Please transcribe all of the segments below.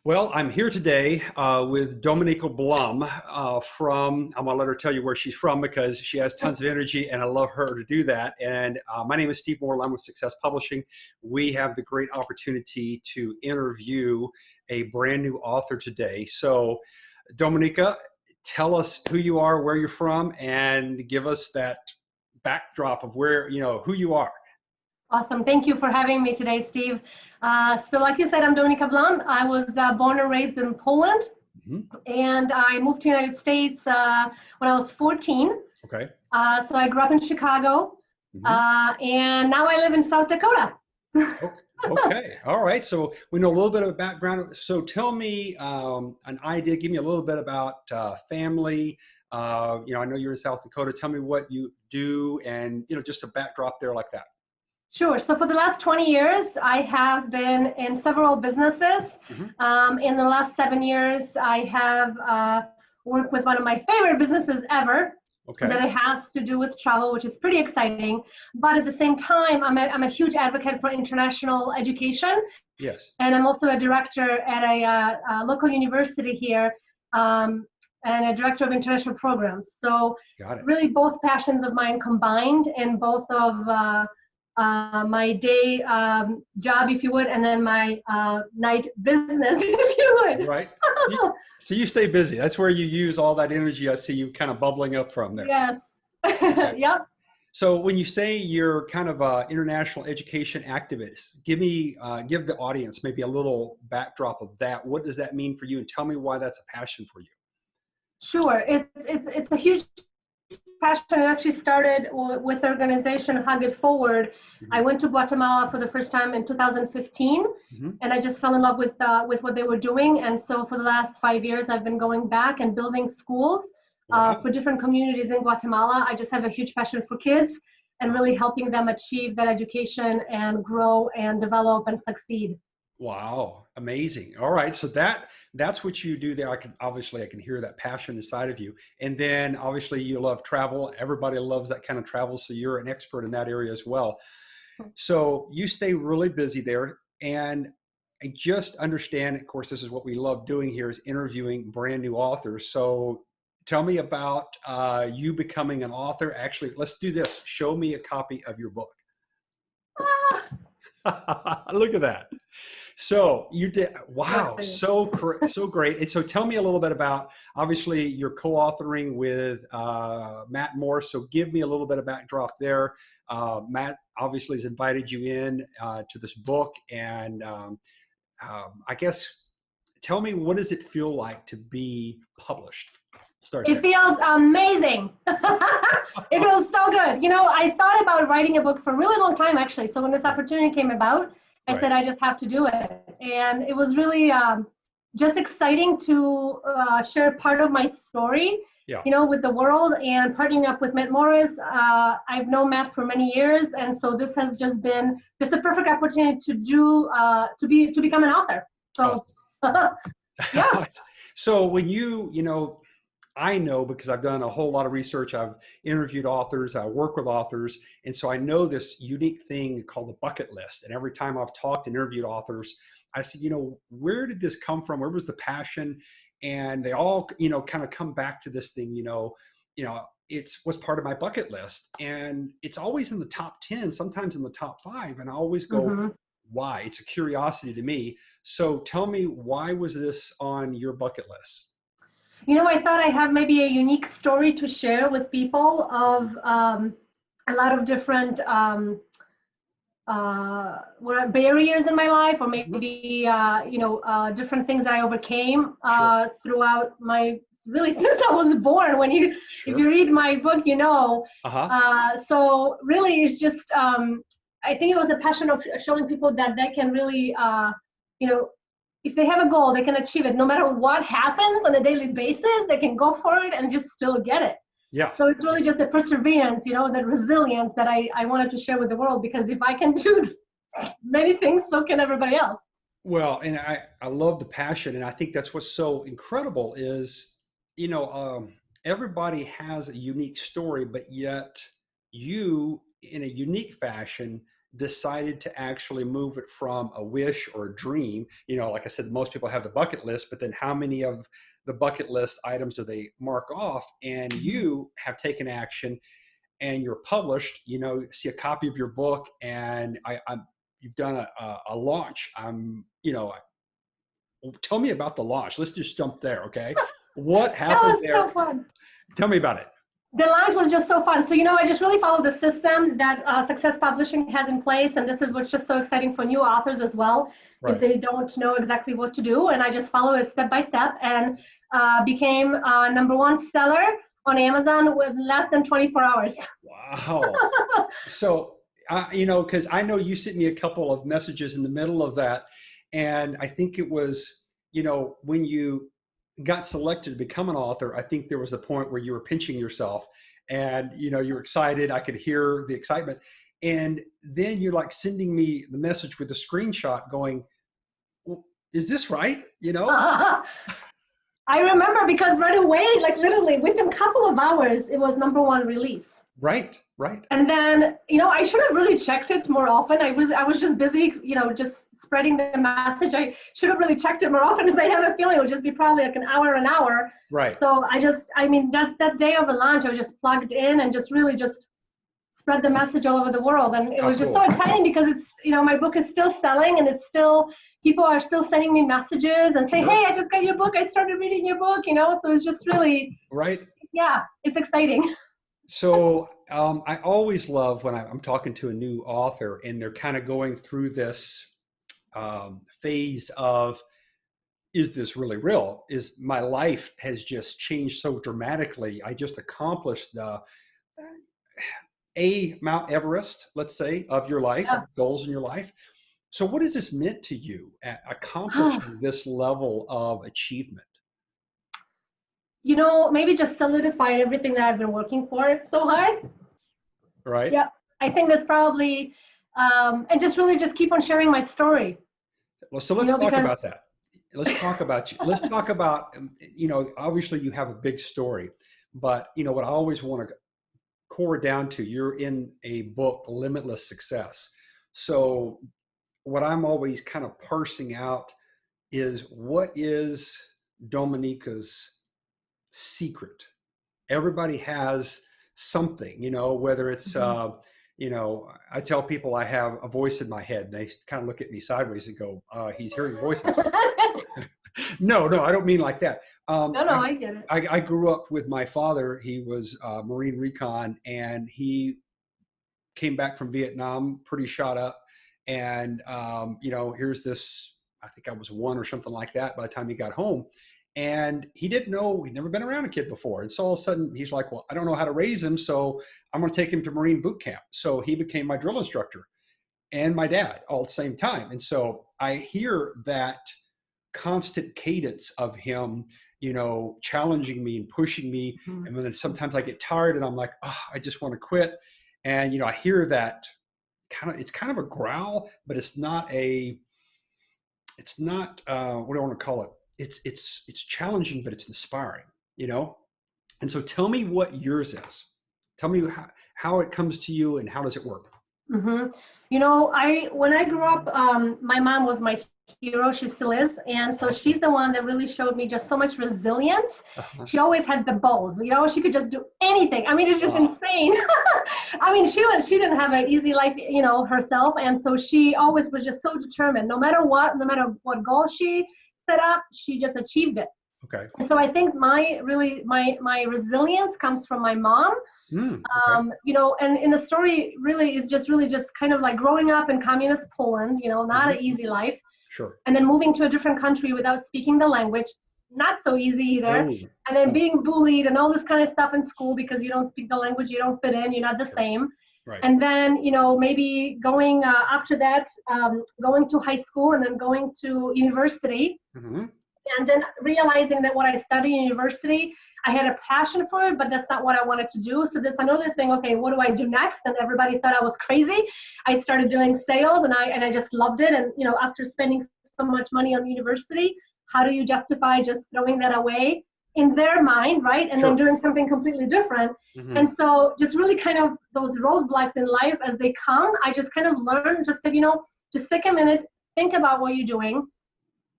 Well, I'm here today with Dominika Blum I'm going to let her tell you where she's from because she has tons of energy and I love her to do that. And my name is Steve Moore. I'm with Success Publishing. We have the great opportunity to interview a brand new author today. So Dominika, tell us who you are, where you're from, and give us that backdrop of who you are. Awesome. Thank you for having me today, Steve. So like you said, I'm Dominika Blum. I was born and raised in Poland, and I moved to the United States when I was 14. Okay. So I grew up in Chicago, and now I live in South Dakota. Okay. All right. So we know a little bit of background. So tell me an idea. Give me a little bit about family. I know you're in South Dakota. Tell me what you do and, just a backdrop there like that. Sure. So for the last 20 years, I have been in several businesses. In the last 7 years, I have worked with one of my favorite businesses ever. Okay. That it has to do with travel, which is pretty exciting. But at the same time, I'm a huge advocate for international education. Yes. And I'm also a director at a local university here, and a director of international programs. So really both passions of mine combined in both of my day job, if you would, and then my night business, if you would. Right. So you stay busy. That's where you use all that energy. I see you kind of bubbling up from there. Yes. Okay. Yep. So when you say you're kind of an international education activist, give the audience maybe a little backdrop of that. What does that mean for you? And tell me why that's a passion for you. Sure. It's a huge passion. It actually started with the organization Hug It Forward. I went to Guatemala for the first time in 2015, and I just fell in love with what they were doing. And so for the last 5 years, I've been going back and building schools for different communities in Guatemala. I just have a huge passion for kids and really helping them achieve that education and grow and develop and succeed. Wow, amazing. All right, so that's what you do there. I can hear that passion inside of you. And then obviously you love travel. Everybody loves that kind of travel, so you're an expert in that area as well. So you stay really busy there, and I just understand, of course, this is what we love doing here is interviewing brand new authors. So tell me about you becoming an author. Actually, let's do this. Show me a copy of your book. Look at that. So you did, wow, so great. And so tell me a little bit about, obviously you're co-authoring with Matt Morris. So give me a little bit of backdrop there. Matt obviously has invited you in to this book. And I guess, tell me, what does it feel like to be published? It feels amazing. It feels so good. I thought about writing a book for a really long time, actually. So when this opportunity came about, I said, I just have to do it. And it was really just exciting to share part of my story, with the world, and partnering up with Matt Morris. I've known Matt for many years. And so this has just been just a perfect opportunity to become an author. So, yeah. So when I know because I've done a whole lot of research. I've interviewed authors, I work with authors. And so I know this unique thing called the bucket list. And every time I've talked and interviewed authors, I said, where did this come from? Where was the passion? And they all, kind of come back to this thing, was part of my bucket list. And it's always in the top 10, sometimes in the top 5. And I always go, why? It's a curiosity to me. So tell me, why was this on your bucket list? I thought I have maybe a unique story to share with people of a lot of different barriers in my life, or maybe different things that I overcame throughout my really since I was born. If you read my book, so really it's just I think it was a passion of showing people that they can really if they have a goal, they can achieve it. No matter what happens on a daily basis, they can go for it and just still get it. Yeah. So it's really just the perseverance, the resilience that I wanted to share with the world, because if I can do many things, so can everybody else. Well, and I love the passion. And I think that's what's so incredible is, everybody has a unique story, but yet you, in a unique fashion, decided to actually move it from a wish or a dream? You know, like I said, most people have the bucket list, but then how many of the bucket list items do they mark off? And you have taken action and you're published, you know, see a copy of your book, and you've done a launch. You know, tell me about the launch. Let's just jump there. Okay. What That happened was there? so fun. Tell me about it. The launch was just so fun. So, you know, I just really follow the system that Success Publishing has in place. And this is what's just so exciting for new authors as well, if Right. they don't know exactly what to do. And I just follow it step by step, and became #1 seller on Amazon with less than 24 hours. Wow. So, you know, because I know you sent me a couple of messages in the middle of that. And I think it was, you know, when you got selected to become an author, I think there was a point where you were pinching yourself and, you know, you're excited. I could hear the excitement. And then you're like sending me the message with the screenshot going, well, is this right? You know? I remember, because right away, like literally within a couple of hours, it was #1 release. Right, right. And then, you know, I should have really checked it more often. I was just busy, you know, just spreading the message. I should have really checked it more often, because I have a feeling it would just be probably like an hour. Right. So just that day of the launch, I was just plugged in and just really just spread the message all over the world. And it was just so exciting, because it's, you know, my book is still selling, and it's still, people are still sending me messages and say, hey, I just got your book. I started reading your book, you know, so it's just really, right. Yeah, it's exciting. So I always love when I'm talking to a new author and they're kind of going through this phase of, is this really real? Is my life has just changed so dramatically. I just accomplished the Mount Everest, let's say, of your life, of goals in your life. So what has this meant to you at accomplishing this level of achievement? You know, maybe just solidified everything that I've been working for so hard. Right. Yeah, I think that's probably, and just really just keep on sharing my story. Well, so let's talk about that. Let's talk about you. Let's talk about, you know, obviously you have a big story, but you know, what I always want to core down to, you're in a book, Limitless Success. So what I'm always kind of parsing out is, what is Dominika's secret? Everybody has something, you know, whether it's, you know, I tell people I have a voice in my head, and they kind of look at me sideways and go, he's hearing voices. No, I don't mean like that. No, I get it. I grew up with my father. He was Marine Recon, and he came back from Vietnam pretty shot up. And, you know, here's this, I think I was 1 or something like that by the time he got home. And he didn't know, he'd never been around a kid before. And so all of a sudden he's like, well, I don't know how to raise him, so I'm going to take him to Marine boot camp. So he became my drill instructor and my dad all at the same time. And so I hear that constant cadence of him, you know, challenging me and pushing me. And then sometimes I get tired and I'm like, oh, I just want to quit. And, you know, I hear that it's kind of a growl, but it's not what do I want to call it? It's challenging, but it's inspiring, you know? And so tell me what yours is. Tell me how it comes to you and how does it work? You know, when I grew up, my mom was my hero. She still is. And so she's the one that really showed me just so much resilience. She always had the balls, you know, she could just do anything. I mean, it's just insane. I mean, she didn't have an easy life, you know, herself. And so she always was just so determined, no matter what goal she set up, she just achieved it. Okay. And so I think my resilience comes from my mom. Okay. You know, and in the story really is just kind of like growing up in communist Poland, you know, not an easy life. Sure. And then moving to a different country without speaking the language, not so easy either. Ooh. And then being bullied and all this kind of stuff in school because you don't speak the language, you don't fit in, you're not the same. Right. And then, you know, maybe going after that, going to high school and then going to university. And then realizing that what I studied in university, I had a passion for it, but that's not what I wanted to do. So that's another thing. Okay, what do I do next? And everybody thought I was crazy. I started doing sales, and I just loved it. And you know, after spending so much money on university, how do you justify just throwing that away in their mind, right? And Sure. then doing something completely different. Mm-hmm. And so just really kind of those roadblocks in life as they come, I just kind of learned, just said, just take a minute, think about what you're doing.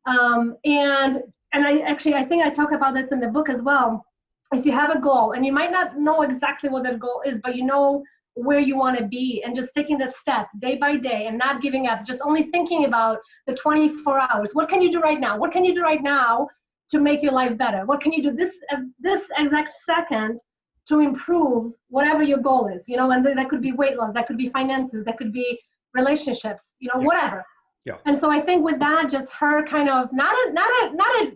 And I think I talk about this in the book as well, is you have a goal and you might not know exactly what that goal is, but you know where you want to be, and just taking that step day by day and not giving up, just only thinking about the 24 hours. What can you do right now? What can you do right now to make your life better? What can you do this exact second to improve whatever your goal is, and that could be weight loss, that could be finances, that could be relationships, Yeah. whatever. Yeah. And so I think with that, just her kind of not a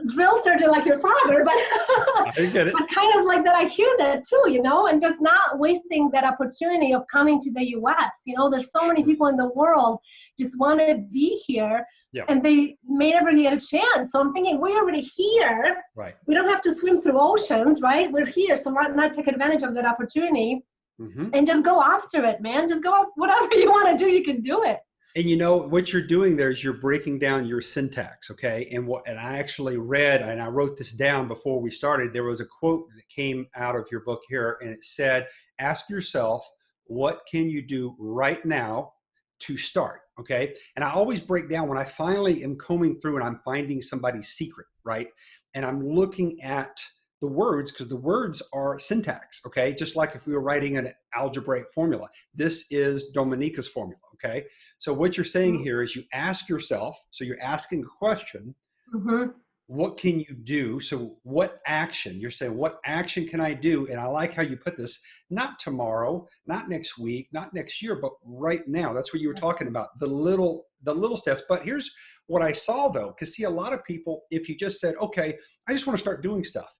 drill sergeant like your father, but I get it. but kind of like that. I hear that too, and just not wasting that opportunity of coming to the US. There's so many people in the world just want to be here, Yeah. and they may never get a chance. So I'm thinking, we're already here. Right. We don't have to swim through oceans, right? We're here, so why not take advantage of that opportunity? Mm-hmm. And just go after it, man. Just go, whatever you want to do, you can do it. And what you're doing there is you're breaking down your syntax, okay? And I actually read, and I wrote this down before we started, there was a quote that came out of your book here, and it said, ask yourself, what can you do right now to start, okay? And I always break down when I finally am combing through and I'm finding somebody's secret, right? And I'm looking at the words, because the words are syntax, okay? Just like if we were writing an algebraic formula. This is Dominika's formula, okay? So what you're saying here is you ask yourself, so you're asking a question, Mm-hmm. what can you do? So what action? You're saying, what action can I do? And I like how you put this, not tomorrow, not next week, not next year, but right now. That's what you were talking about, the little steps. But here's what I saw though, because see, a lot of people, if you just said, okay, I just want to start doing stuff,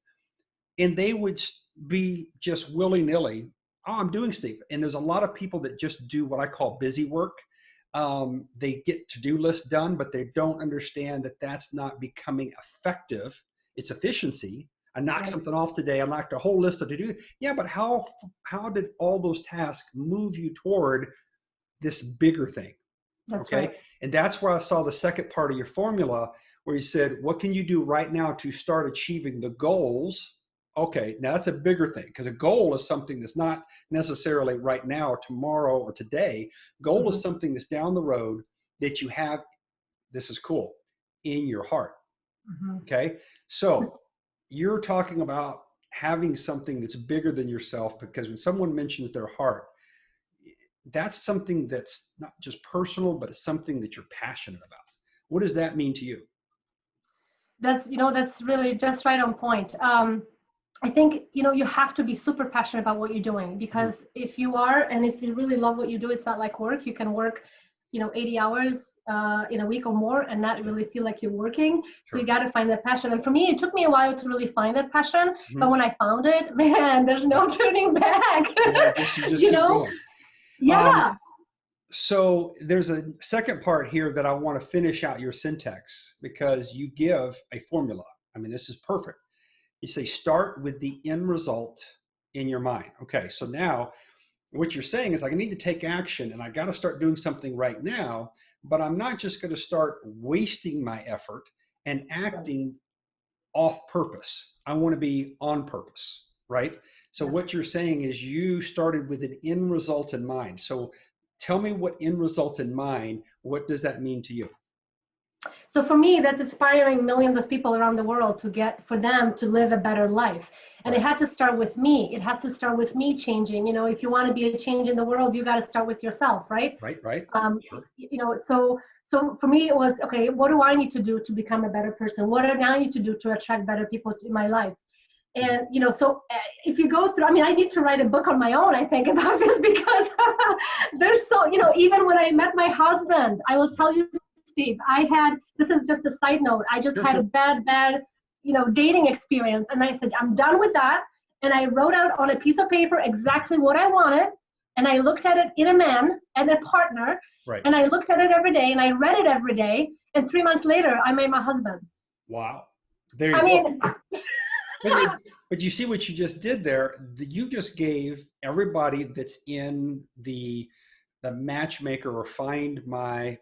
and they would be just willy-nilly, oh, I'm doing stuff. And there's a lot of people that just do what I call busy work. They get to-do lists done, but they don't understand that that's not becoming effective. It's efficiency. I knocked something off today. I knocked a whole list of to-do. Yeah, but how did all those tasks move you toward this bigger thing? That's okay. Right. And that's where I saw the second part of your formula, where you said, what can you do right now to start achieving the goals? Okay, now that's a bigger thing, because a goal is something that's not necessarily right now or tomorrow or today. Goal is something that's down the road that you have, this is cool, in your heart. Okay, so you're talking about having something that's bigger than yourself, because when someone mentions their heart, that's something that's not just personal, but it's something that you're passionate about. What does that mean to you? That's really just right on point. I think, you have to be super passionate about what you're doing, because if you are, and if you really love what you do, it's not like work. You can work, 80 hours in a week or more and not really feel like you're working. So you got to find that passion. And for me, it took me a while to really find that passion. But when I found it, man, there's no turning back. Yeah, you just keep going. Yeah. So there's a second part here that I want to finish out your syntax, because you give a formula. I mean, this is perfect. You say, start with the end result in your mind. Okay, so now what you're saying is, like, I need to take action and I got to start doing something right now, but I'm not just going to start wasting my effort and acting off purpose. I want to be on purpose, right? So what you're saying is you started with an end result in mind. So tell me, what end result in mind, what does that mean to you? So for me, that's inspiring millions of people around the world for them to live a better life. And it had to start with me. It has to start with me changing. If you want to be a change in the world, you got to start with yourself, right? Right. Sure. So for me, it was, okay, what do I need to do to become a better person? What do I need to do to attract better people in my life? And, so if you go through, I need to write a book on my own, I think, about this, because there's so, even when I met my husband, I will tell you, Steve, this is just a side note, I just had a bad, dating experience. And I said, I'm done with that. And I wrote out on a piece of paper exactly what I wanted. And I looked at it in a man and a partner. Right. And I looked at it every day and I read it every day. And 3 months later, I made my husband. Wow. There you go. But you see what you just did there? You just gave everybody that's in the matchmaker or find my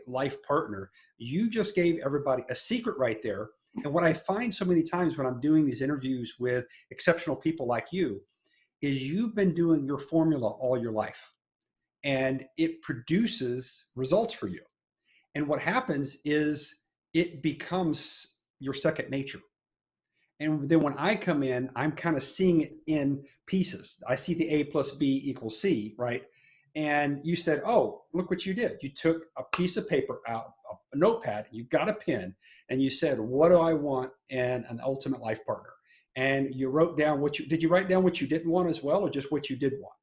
life partner, you just gave everybody a secret right there. And what I find so many times when I'm doing these interviews with exceptional people like you is you've been doing your formula all your life and it produces results for you. And what happens is it becomes your second nature. And then when I come in, I'm kind of seeing it in pieces. I see the A plus B equals C, right? And you said, oh, look what you did. You took a piece of paper out, a notepad, you got a pen, and you said, what do I want in an ultimate life partner? And you wrote down did you write down what you didn't want as well, or just what you did want?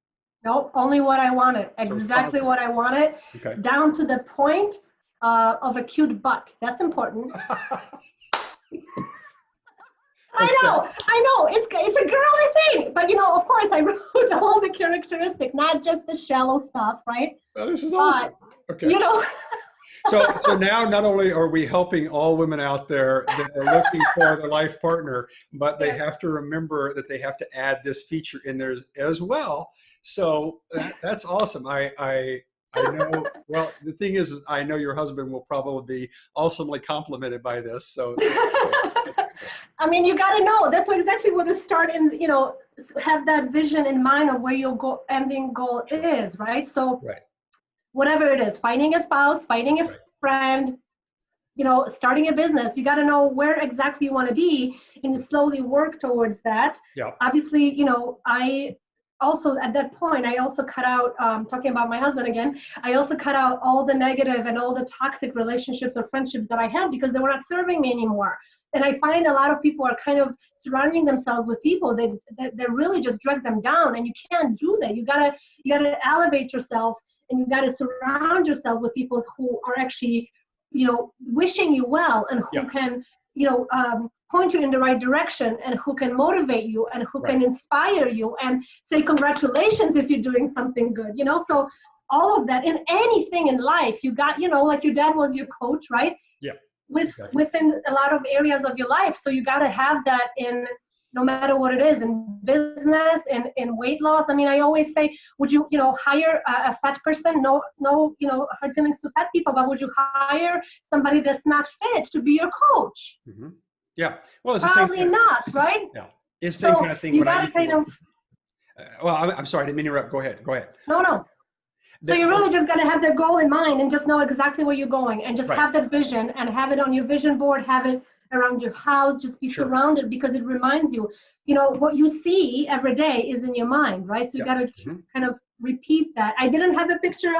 Nope, only what I wanted, So exactly what I wanted, okay. Down to the point of a cute butt. That's important. I know, it's a girly thing, but of course I wrote all the characteristics, not just the shallow stuff, right? Oh, this is awesome. Okay. So now not only are we helping all women out there that are looking for their life partner, but they have to remember that they have to add this feature in there as well. So that's awesome. I know, well, the thing is, I know your husband will probably be awesomely complimented by this. So I mean, you got to know, that's exactly where the start in, have that vision in mind of where your ending goal is, right? So whatever it is, finding a spouse, finding a friend, starting a business, you got to know where exactly you want to be, and you slowly work towards that. Obviously, I also, at that point, I also cut out, talking about my husband again, I also cut out all the negative and all the toxic relationships or friendships that I had because they were not serving me anymore. And I find a lot of people are kind of surrounding themselves with people that really just drag them down, and you can't do that. You gotta elevate yourself, and you gotta surround yourself with people who are actually, wishing you well, and who can, point you in the right direction, and who can motivate you, and who can inspire you and say congratulations if you're doing something good, so all of that in anything in life, you got, like your dad was your coach, right? Within a lot of areas of your life. So you got to have that in no matter what it is, in business, in weight loss. I mean, I always say, would you, hire a fat person? No, hard feelings to fat people, but would you hire somebody that's not fit to be your coach? Mm-hmm. Yeah. Well, it's probably the same not, right? Yeah. It's the same kind of thing. You got to kind of. Well, I'm sorry, I didn't mean to interrupt. Go ahead. No. So you really just got to have that goal in mind and just know exactly where you're going, and just have that vision and have it on your vision board, have it around your house, just be surrounded, because it reminds you, what you see every day is in your mind, right? So you got to kind of repeat that. I didn't have a picture,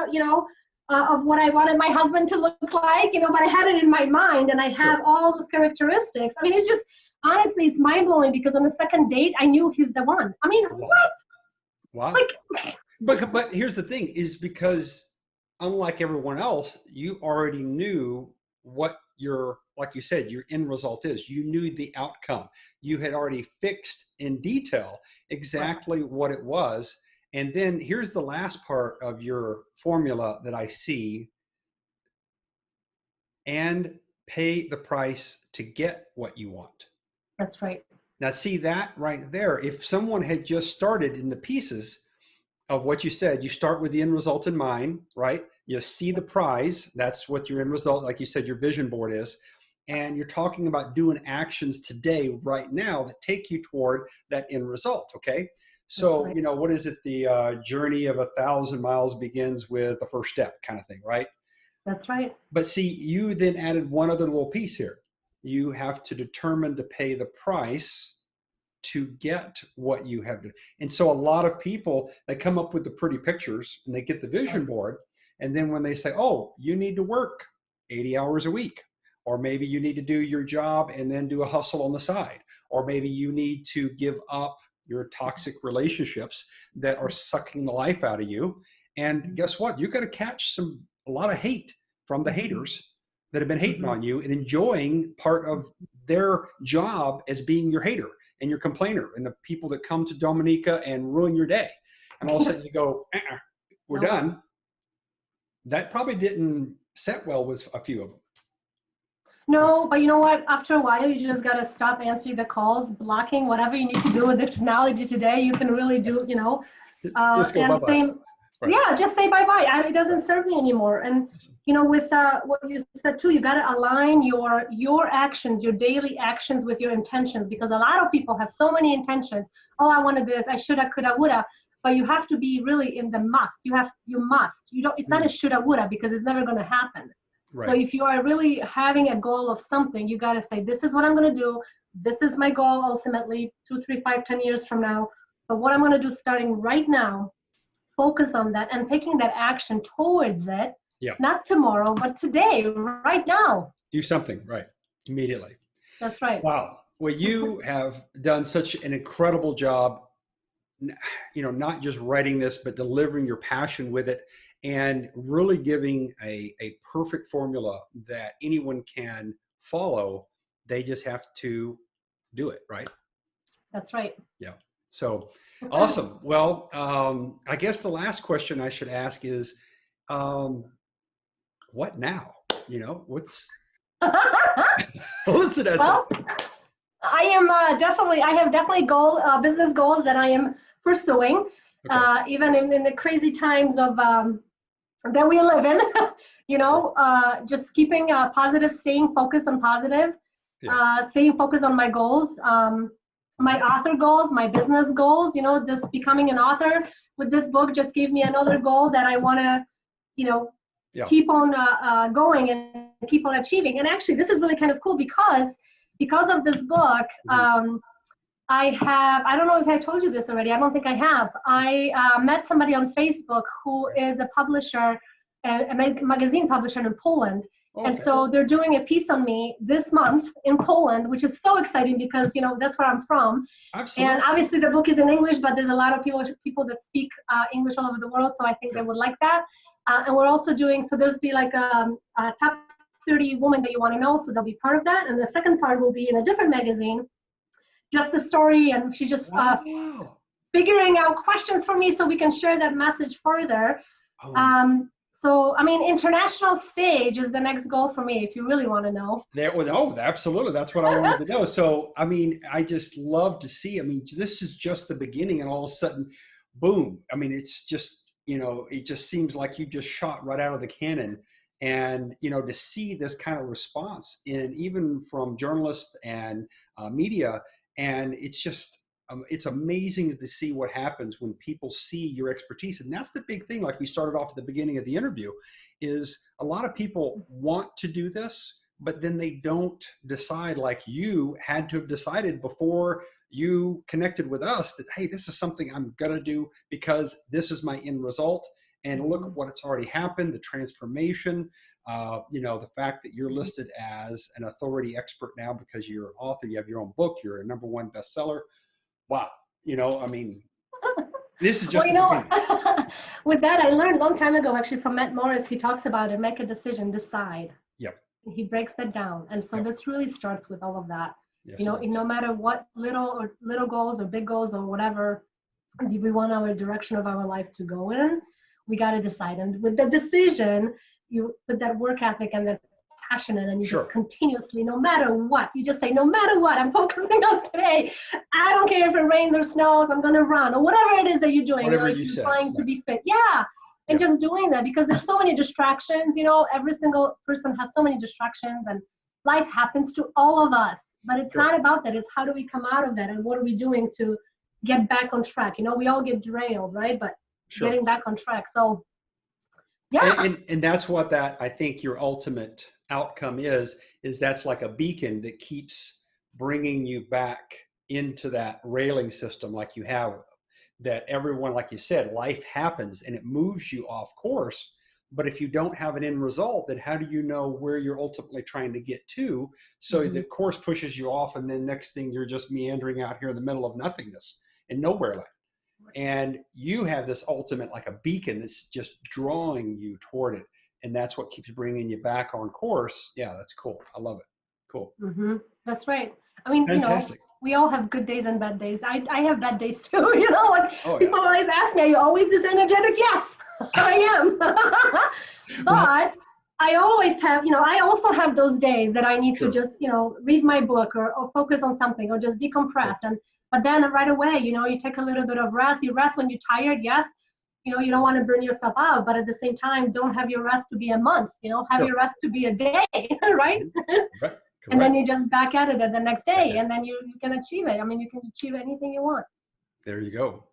of what I wanted my husband to look like, but I had it in my mind, and I have all those characteristics. I mean, it's just, honestly, it's mind-blowing, because on the second date, I knew he's the one. I mean, what? Wow. But here's the thing, is because unlike everyone else, you already knew what like you said, your end result is. You knew the outcome. You had already fixed in detail exactly what it was. And then here's the last part of your formula that I see: and pay the price to get what you want. That's right. Now, see that right there. If someone had just started in the pieces of what you said, you start with the end result in mind, right? You see the prize. That's what your end result, like you said, your vision board is. And you're talking about doing actions today, right now, that take you toward that end result, okay? So, what is it? The journey of 1,000 miles begins with the first step, kind of thing, right? That's right. But see, you then added one other little piece here. You have to determine to pay the price to get what you have to. And so a lot of people, they come up with the pretty pictures and they get the vision board. And then when they say, oh, you need to work 80 hours a week, or maybe you need to do your job and then do a hustle on the side, or maybe you need to give up your toxic relationships that are sucking the life out of you. And guess what? You're going to catch a lot of hate from the haters that have been hating on you and enjoying part of their job as being your hater and your complainer, and the people that come to Dominika and ruin your day. And all of a sudden you go, we're done. That probably didn't set well with a few of them. No, but you know what? After a while, you just got to stop answering the calls, blocking, whatever you need to do with the technology today. You can really do, Just go, and bye-bye. Right. Yeah, just say bye-bye. It doesn't serve me anymore. And, you know, with what you said too, you got to align your actions, your daily actions with your intentions, because a lot of people have so many intentions. Oh, I wanted this, I shoulda, coulda, woulda. But you have to be really in the must. You must. You don't, it's not a shoulda, woulda, because it's never going to happen. Right. So if you are really having a goal of something, you got to say, this is what I'm going to do. This is my goal ultimately 2, 3, 5, 10 years from now. But what I'm going to do starting right now, focus on that and taking that action towards it. Yeah. Not tomorrow, but today, right now. Do something, right, immediately. That's right. Wow. Well, you have done such an incredible job, you know, not just writing this, but delivering your passion with it and really giving a perfect formula that anyone can follow. They just have to do it, right? That's right. Yeah. So awesome. Well, I guess the last question I should ask is, what now? You know, what's listen at Well, I am I have definitely business goals that I am pursuing, even in the crazy times of that we live in. You know, just keeping positive, staying focused on positive, staying focused on my goals, my author goals, my business goals. You know, this becoming an author with this book just gave me another goal that I want to, you know, keep on going and keep on achieving. And actually, this is really kind of cool because of this book, I don't know if I told you this already. I don't think I have. I met somebody on Facebook who is a publisher, a magazine publisher in Poland. Okay. And so they're doing a piece on me this month in Poland, which is so exciting because, you know, that's where I'm from. Absolutely. And obviously the book is in English, but there's a lot of people that speak English all over the world. So I think they would like that. And we're also doing, so there's be like a top 30 women that you want to know. So they'll be part of that. And the second part will be in a different magazine, just the story. And she just figuring out questions for me so we can share that message further. So, I mean, international stage is the next goal for me, if you really want to know. Absolutely. That's what I wanted to know. So, I mean, I just love to see, I mean, this is just the beginning and all of a sudden, boom. I mean, it's just, you know, it just seems like you just shot right out of the cannon. And, you know, to see this kind of response even from journalists and media, and it's just, it's amazing to see what happens when people see your expertise. And that's the big thing, like we started off at the beginning of the interview, is a lot of people want to do this, but then they don't decide, like you had to have decided before you connected with us that, hey, this is something I'm gonna do because this is my end result. And look at what it's already happened, the transformation, you know, the fact that you're listed as an authority expert now because you're an author, you have your own book, you're a #1 bestseller. Wow. You know, I mean, this is just, with that, I learned a long time ago, actually, from Matt Morris. He talks about it, make a decision, decide. Yep. He breaks that down. And so that's really starts with all of that. Yes, you know, no matter what little goals or big goals or whatever we want our direction of our life to go in, we got to decide. And with the decision, you put that work ethic and that passion in, and you just continuously, no matter what, you just say, no matter what, I'm focusing on today. I don't care if it rains or snows, I'm going to run, or whatever it is that you're doing. Whatever if you're trying to be fit. And just doing that, because there's so many distractions. You know, every single person has so many distractions, and life happens to all of us. But it's not about that. It's how do we come out of that, and what are we doing to get back on track? You know, we all get derailed, right? But getting back on track. So, and that's what I think your ultimate outcome is that's like a beacon that keeps bringing you back into that railing system, like you have, that everyone, like you said, life happens and it moves you off course. But if you don't have an end result, then how do you know where you're ultimately trying to get to? So the course pushes you off, and then next thing you're just meandering out here in the middle of nothingness and nowhere land. And you have this ultimate, like a beacon that's just drawing you toward it. And that's what keeps bringing you back on course. Yeah, that's cool. I love it. Cool. That's right. I mean, fantastic. You know, we all have good days and bad days. I have bad days too, you know, like people always ask me, are you always this energetic? Yes, I am. But I always have, you know, I also have those days that I need to just, you know, read my book or focus on something or just decompress. But then right away, you know, you take a little bit of rest. You rest when you're tired, yes. you don't want to burn yourself out, but at the same time, don't have your rest to be a month, have Sure. your rest to be a day, right? Correct. And then Correct. you just back at it at the next day, Okay. and then you can achieve it. I mean, you can achieve anything you want. There you go.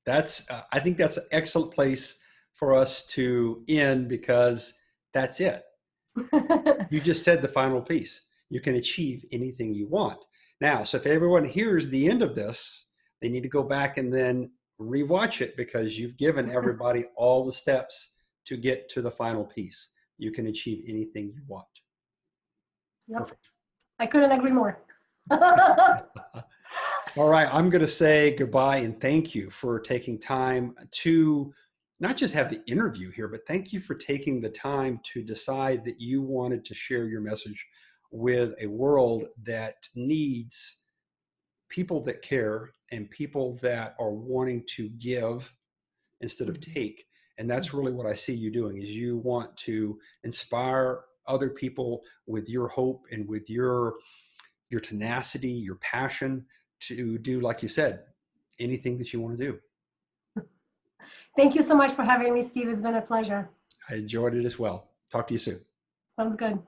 That's, I think that's an excellent place for us to end, because that's it. You just said the final piece. You can achieve anything you want. Now, so if everyone hears the end of this, they need to go back and then rewatch it, because you've given everybody all the steps to get to the final piece. You can achieve anything you want. Yep. Perfect. I couldn't agree more. All right, I'm going to say goodbye and thank you for taking time to not just have the interview here, but thank you for taking the time to decide that you wanted to share your message with a world that needs people that care and people that are wanting to give instead of take. And that's really what I see you doing, is you want to inspire other people with your hope and with your tenacity, your passion to do, like you said, anything that you want to do. Thank you so much for having me, Steve. It's been a pleasure. I enjoyed it as well. Talk to you soon. Sounds good.